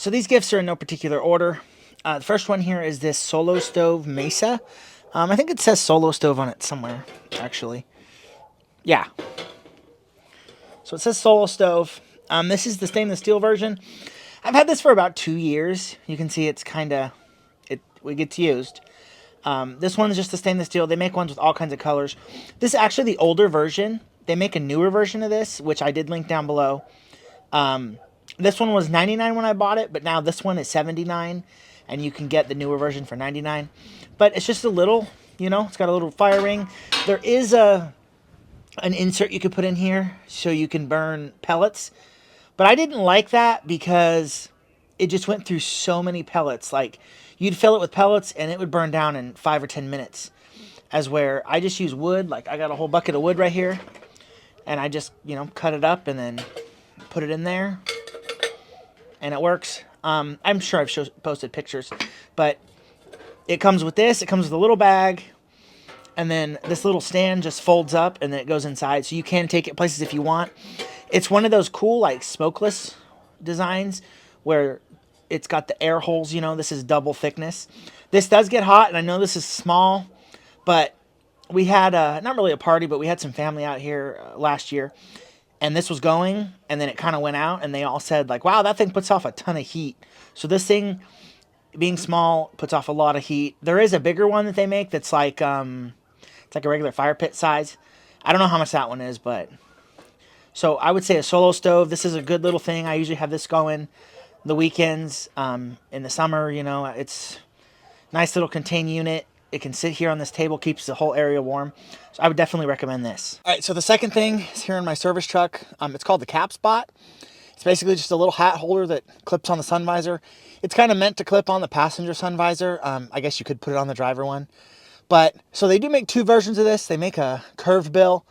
So these gifts are in no particular order. The first one here is this Solo Stove Mesa. I think it says Solo Stove on it somewhere, actually. Yeah. So it says Solo Stove. This is the stainless steel version. I've had this for about 2 years. You can see it's kind of, it gets used. This one is just the stainless steel. They make ones with all kinds of colors. This is actually the older version. They make a newer version of this, which I did link down below. This one was $99 when I bought it, but now this one is $79, and you can get the newer version for $99. But it's just a little, it's got a little fire ring. There is an insert you could put in here so you can burn pellets. But I didn't like that because it just went through so many pellets. Like, you'd fill it with pellets and it would burn down in 5 or 10 minutes. As where I just use wood. Like, I got a whole bucket of wood right here. And I just, cut it up and then put it in there. And it works. I'm sure I've posted pictures. But it comes with this. It comes with a little bag. And then this little stand just folds up and then it goes inside. So you can take it places if you want. It's one of those cool, like, smokeless designs where it's got the air holes, this is double thickness. This does get hot, and I know this is small, but we had, not really a party, but we had some family out here last year, and this was going, and then it kind of went out, and they all said, like, wow, that thing puts off a ton of heat. So this thing, being small, puts off a lot of heat. There is a bigger one that they make that's like, it's like a regular fire pit size. I don't know how much that one is, but... So I would say a Solo Stove. This is a good little thing. I usually have this going the weekends. In the summer, it's a nice little contained unit. It can sit here on this table, keeps the whole area warm. So I would definitely recommend this. All right, so the second thing is here in my service truck. It's called the cap spot. It's basically just a little hat holder that clips on the sun visor. It's kind of meant to clip on the passenger sun visor. I guess you could put it on the driver one. But so they do make 2 versions of this. They make a curved bill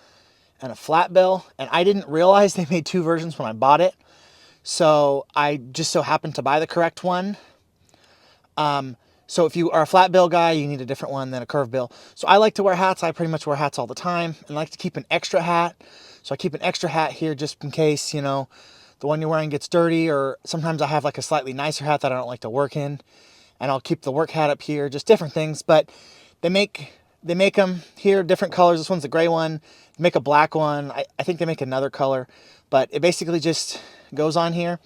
and a flat bill, and I didn't realize they made 2 versions when I bought it, so I just so happened to buy the correct one. So if you are a flat bill guy, you need a different one than a curved bill. So I like to wear hats. I pretty much wear hats all the time, and I like to keep an extra hat. So I keep an extra hat here just in case, the one you're wearing gets dirty, or sometimes I have like a slightly nicer hat that I don't like to work in, and I'll keep the work hat up here, just different things. But they make them here, different colors. This one's the gray one. They make a black one. I think they make another color, but it basically just goes on here.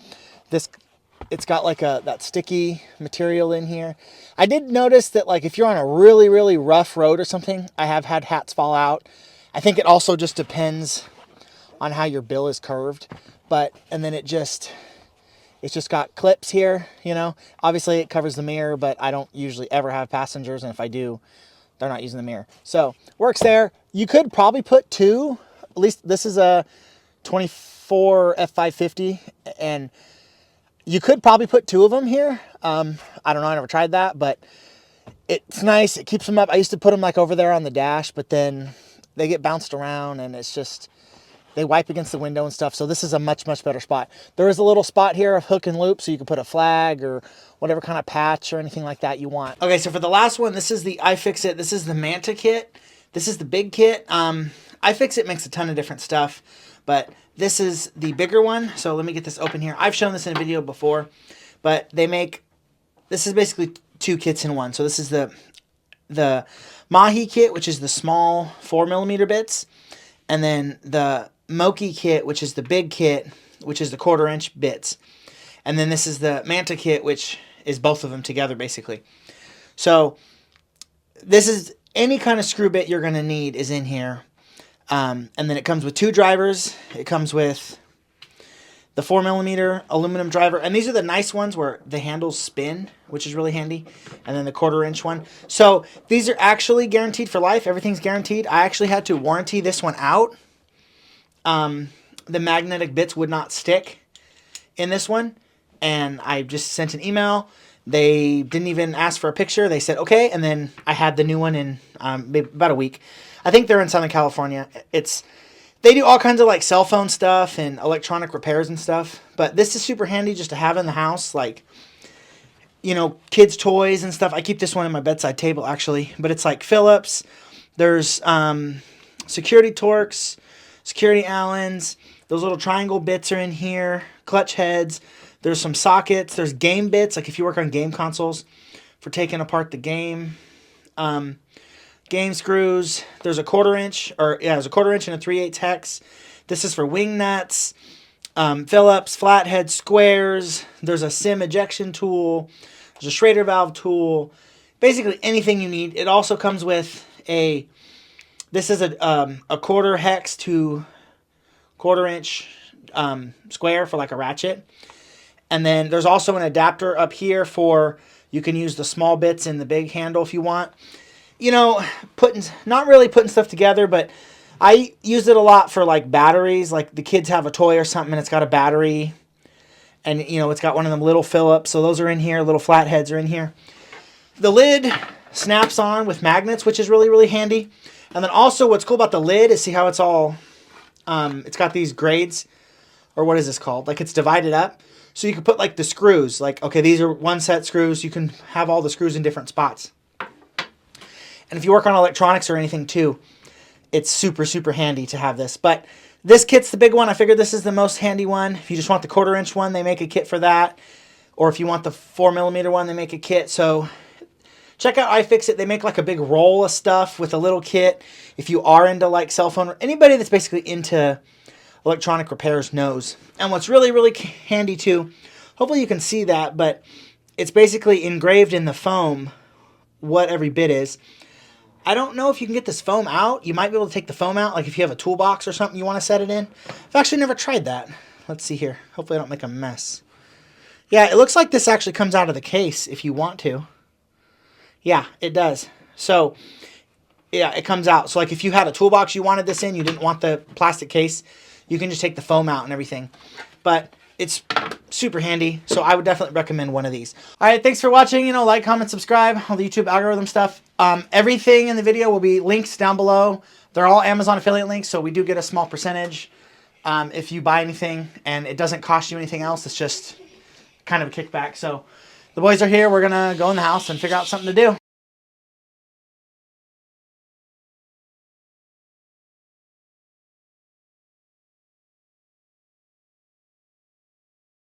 It's got like that sticky material in here. I did notice that, like, if you're on a really, really rough road or something, I have had hats fall out. I think it also just depends on how your bill is curved. And then it's just got clips here, Obviously it covers the mirror, but I don't usually ever have passengers, and if I do, they're not using the mirror. So, works there. You could probably put 2. At least this is a 24 F550, and you could probably put 2 of them here. I don't know. I never tried that, but it's nice. It keeps them up. I used to put them like over there on the dash, but then they get bounced around, and it's just... they wipe against the window and stuff, so this is a much, much better spot. There is a little spot here of hook and loop, so you can put a flag or whatever kind of patch or anything like that you want. Okay, so for the last one, this is the iFixit. This is the Manta kit. This is the big kit. iFixit makes a ton of different stuff, but this is the bigger one. So let me get this open here. I've shown this in a video before, but this is basically 2 kits in one. So this is the Mahi kit, which is the small 4mm bits, and then the Mako kit, which is the big kit, which is the 1/4 inch bits. And then this is the Manta kit, which is both of them together, basically. So this is any kind of screw bit you're going to need is in here. And then it comes with 2 drivers. It comes with the 4mm aluminum driver. And these are the nice ones where the handles spin, which is really handy. And then the 1/4 inch one. So these are actually guaranteed for life. Everything's guaranteed. I actually had to warranty this one out. The magnetic bits would not stick in this one. And I just sent an email. They didn't even ask for a picture. They said, okay. And then I had the new one in about a week. I think they're in Southern California. They do all kinds of like cell phone stuff and electronic repairs and stuff. But this is super handy just to have in the house. Like, kids' toys and stuff. I keep this one on my bedside table, actually. But it's like Phillips. There's security Torx, security Allens. Those little triangle bits are in here. Clutch heads. There's some sockets. There's game bits, like if you work on game consoles, for taking apart the game. Game screws. There's a 1/4 inch, or yeah, there's a 1/4 inch and a 3/8 hex. This is for wing nuts, Phillips, flathead squares. There's a sim ejection tool. There's a Schrader valve tool. Basically anything you need. It also comes with this is a 1/4 hex to 1/4 inch square for like a ratchet. And then there's also an adapter up here for, you can use the small bits in the big handle if you want. You know, not really putting stuff together, but I use it a lot for like batteries. Like the kids have a toy or something and it's got a battery. And, you know, it's got one of them little Phillips. So those are in here. Little flatheads are in here. The lid snaps on with magnets, which is really, really handy. And then also what's cool about the lid is see how it's all, it's got these grades. Or what is this called? Like it's divided up. So you can put like the screws. Like, okay, these are one set screws. You can have all the screws in different spots. And if you work on electronics or anything too, it's super, super handy to have this. But this kit's the big one. I figured this is the most handy one. If you just want the 1/4 inch one, they make a kit for that. Or if you want the 4mm one, they make a kit. So check out iFixit. They make like a big roll of stuff with a little kit. If you are into like cell phone, anybody that's basically into electronic repairs knows. And what's really, really handy too, hopefully you can see that, but it's basically engraved in the foam what every bit is. I don't know if you can get this foam out. You might be able to take the foam out, like if you have a toolbox or something you want to set it in. I've actually never tried that. Let's see here. Hopefully I don't make a mess. Yeah, it looks like this actually comes out of the case if you want to. Yeah, it does. So, yeah, it comes out. So like if you had a toolbox you wanted this in, you didn't want the plastic case, you can just take the foam out and everything. But it's super handy, so I would definitely recommend one of these. All right, thanks for watching. You know, like, comment, subscribe, all the YouTube algorithm stuff. Everything in the video will be linked down below. They're all Amazon affiliate links, so we do get a small percentage if you buy anything, and it doesn't cost you anything else. It's just kind of a kickback. So the boys are here. We're going to go in the house and figure out something to do.